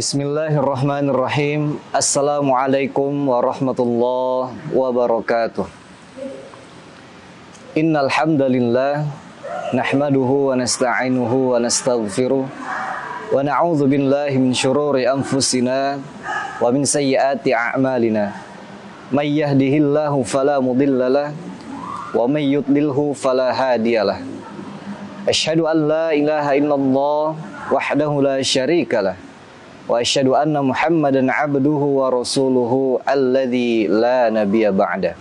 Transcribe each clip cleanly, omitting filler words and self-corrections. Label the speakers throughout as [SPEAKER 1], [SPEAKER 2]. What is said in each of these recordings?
[SPEAKER 1] Bismillahirrahmanirrahim. Assalamualaikum warahmatullahi wabarakatuh. Innal hamdalillah nahmaduhu wa nasta'inuhu wa nastaghfiruh wa na'udzu billahi min syururi anfusina wa min sayyiati a'malina. May yahdihillahu fala mudhillalah wa may yudlilhu fala hadiyalah. Asyhadu an la ilaha illallah wahdahu la syarikalah wa asyhadu anna Muhammadan abduhu wa rasuluhu alladzi la nabiyya ba'da.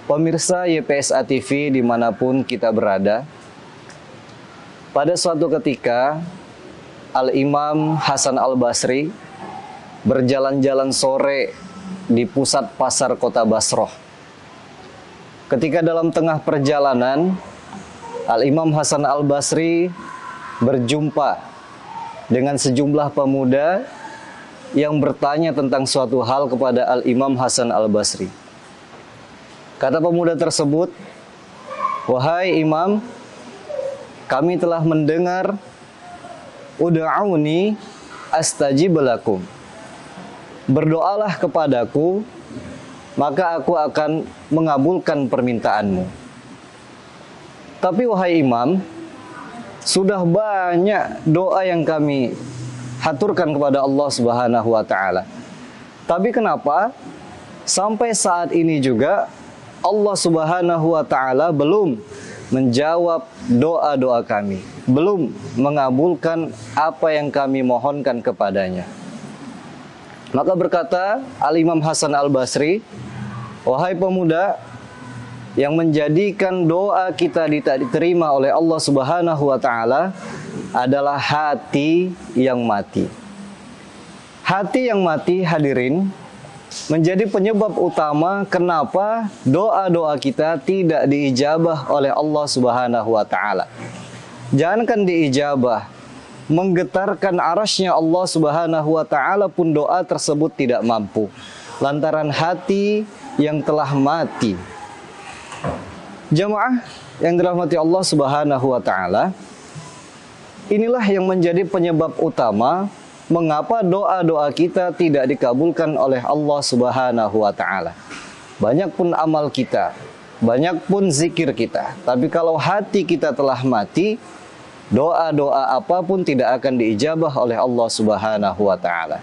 [SPEAKER 1] Pemirsa YPSA TV dimanapun kita berada, pada suatu ketika Al-Imam Hasan Al-Basri berjalan-jalan sore di pusat pasar kota Basrah. Ketika dalam tengah perjalanan, Al-Imam Hasan Al-Basri berjumpa dengan sejumlah pemuda yang bertanya tentang suatu hal kepada Al-Imam Hasan Al-Basri. Kata pemuda tersebut, "Wahai Imam, kami telah mendengar ud'auni astajib lakum. Berdoalah kepadaku, maka aku akan mengabulkan permintaanmu. Tapi wahai Imam, sudah banyak doa yang kami haturkan kepada Allah Subhanahu wa taala. Tapi kenapa sampai saat ini juga Allah Subhanahu wa taala belum menjawab doa-doa kami, belum mengabulkan apa yang kami mohonkan kepadanya?" Maka berkata Al-Imam Hasan Al-Basri, "Wahai pemuda, yang menjadikan doa kita tidak diterima oleh Allah Subhanahu wa taala adalah hati yang mati." Hati yang mati, hadirin, menjadi penyebab utama kenapa doa-doa kita tidak diijabah oleh Allah Subhanahu wa taala. Jangankan diijabah, menggetarkan arasy-Nya Allah Subhanahu wa taala pun doa tersebut tidak mampu, lantaran hati yang telah mati. Jamaah yang dirahmati Allah Subhanahu wa taala, inilah yang menjadi penyebab utama mengapa doa-doa kita tidak dikabulkan oleh Allah Subhanahu wa taala. Banyak pun amal kita, banyak pun zikir kita, tapi kalau hati kita telah mati, doa-doa apapun tidak akan diijabah oleh Allah Subhanahu wa taala.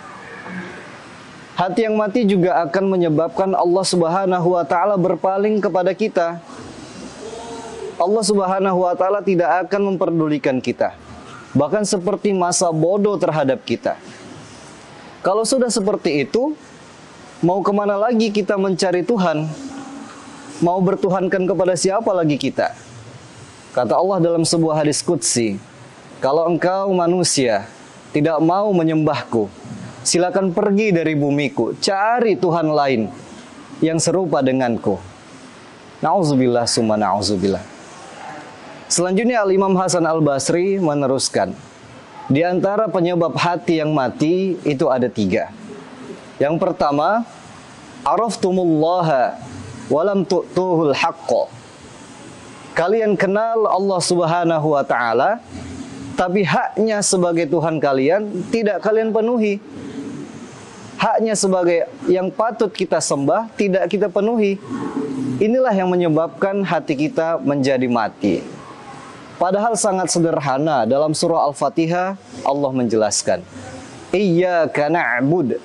[SPEAKER 1] Hati yang mati juga akan menyebabkan Allah Subhanahu wa taala berpaling kepada kita. Allah Subhanahu wa taala tidak akan memperdulikan kita, bahkan seperti masa bodoh terhadap kita. Kalau sudah seperti itu, mau kemana lagi kita mencari Tuhan? Mau bertuhankan kepada siapa lagi kita? Kata Allah dalam sebuah hadis qudsi, "Kalau engkau manusia tidak mau menyembahku, silakan pergi dari bumiku, cari Tuhan lain yang serupa denganku." Na'udzubillah summa na'udzubillah. Selanjutnya Al-Imam Hasan Al-Basri meneruskan, di antara penyebab hati yang mati itu ada 3. Yang pertama, araftumullaha walam tu'tuhul haqqa. Kalian kenal Allah Subhanahu wa taala, tapi haknya sebagai Tuhan kalian tidak kalian penuhi. Haknya sebagai yang patut kita sembah tidak kita penuhi. Inilah yang menyebabkan hati kita menjadi mati. Padahal sangat sederhana, dalam surah Al-Fatihah Allah menjelaskan, "Iyyaka na'bud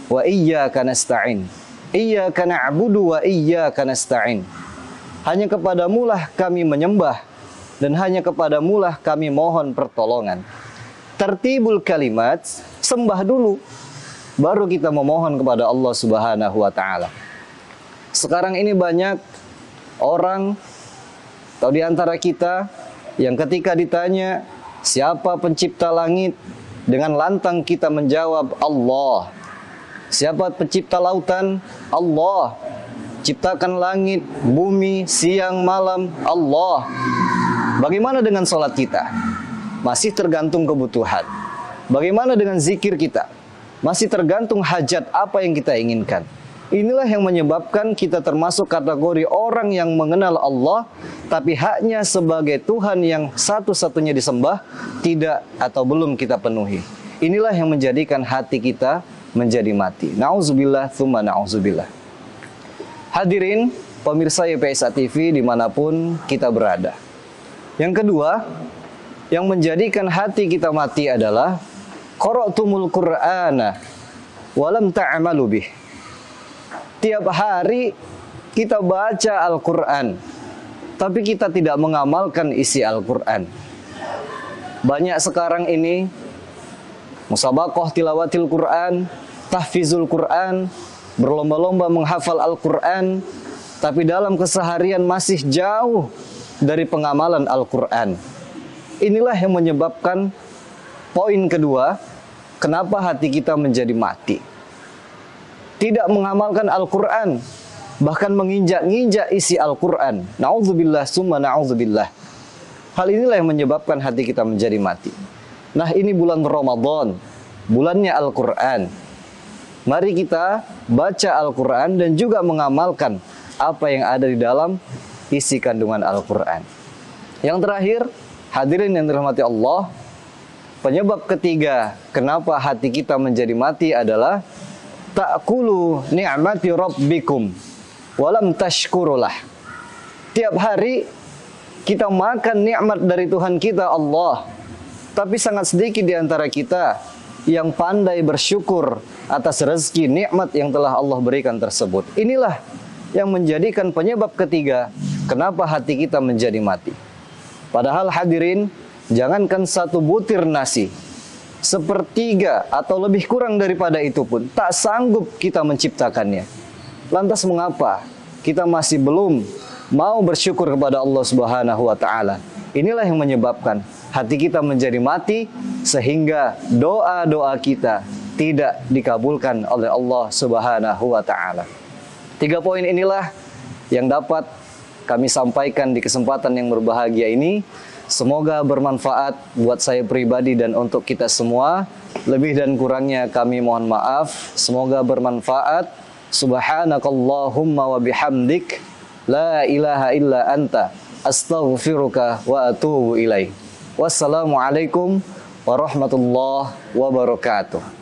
[SPEAKER 1] wa iyyaka nasta'in." Iyyaka na'budu wa iyyaka nasta'in. Hanya kepadamulah kami menyembah dan hanya kepadamulah kami mohon pertolongan. Tertibul kalimat, sembah dulu, baru kita memohon kepada Allah Subhanahu wa taala. Sekarang ini banyak orang atau di antara kita yang ketika ditanya siapa pencipta langit, dengan lantang kita menjawab Allah. Siapa pencipta lautan? Allah. Ciptakan langit, bumi, siang, malam, Allah. Bagaimana dengan sholat kita? Masih tergantung kebutuhan. Bagaimana dengan zikir kita? Masih tergantung hajat apa yang kita inginkan. Inilah yang menyebabkan kita termasuk kategori orang yang mengenal Allah, tapi haknya sebagai Tuhan yang satu-satunya disembah tidak atau belum kita penuhi. Inilah yang menjadikan hati kita menjadi mati. Nauzubillah tsumma nauzubillah. Hadirin pemirsa YPSA TV dimanapun kita berada. Yang kedua, yang menjadikan hati kita mati adalah qara'tumul Qur'ana walam ta'malu bih. Tiap hari kita baca Al-Quran, tapi kita tidak mengamalkan isi Al-Quran. Banyak sekarang ini musabaqah tilawatil Quran, tahfizul Quran, berlomba-lomba menghafal Al-Quran, tapi dalam keseharian masih jauh dari pengamalan Al-Quran. Inilah yang menyebabkan poin kedua, kenapa hati kita menjadi mati. Tidak mengamalkan Al-Quran, bahkan menginjak-injak isi Al-Quran. Na'udzubillah summa na'udzubillah. Hal inilah yang menyebabkan hati kita menjadi mati. Nah, ini bulan Ramadan, bulannya Al-Quran. Mari kita baca Al-Quran dan juga mengamalkan apa yang ada di dalam isi kandungan Al-Quran. Yang terakhir, hadirin yang dirahmati Allah, penyebab ketiga kenapa hati kita menjadi mati adalah ta'kulu ni'mati rabbikum walam tashkurulah. Tiap hari kita makan nikmat dari Tuhan kita Allah, tapi sangat sedikit di antara kita yang pandai bersyukur atas rezeki nikmat yang telah Allah berikan tersebut. Inilah yang menjadikan penyebab ketiga kenapa hati kita menjadi mati. Padahal hadirin, jangankan satu butir nasi, sepertiga atau lebih kurang daripada itu pun tak sanggup kita menciptakannya. Lantas mengapa kita masih belum mau bersyukur kepada Allah Subhanahu wa taala? Inilah yang menyebabkan hati kita menjadi mati, sehingga doa-doa kita tidak dikabulkan oleh Allah Subhanahu wa taala. 3 poin inilah yang dapat kami sampaikan di kesempatan yang berbahagia ini. Semoga bermanfaat buat saya pribadi dan untuk kita semua. Lebih dan kurangnya kami mohon maaf. Semoga bermanfaat. Subhanakallahumma wa bihamdik, la ilaha illa anta, astaghfiruka wa atubu ilaih. Wassalamualaikum warahmatullahi wabarakatuh.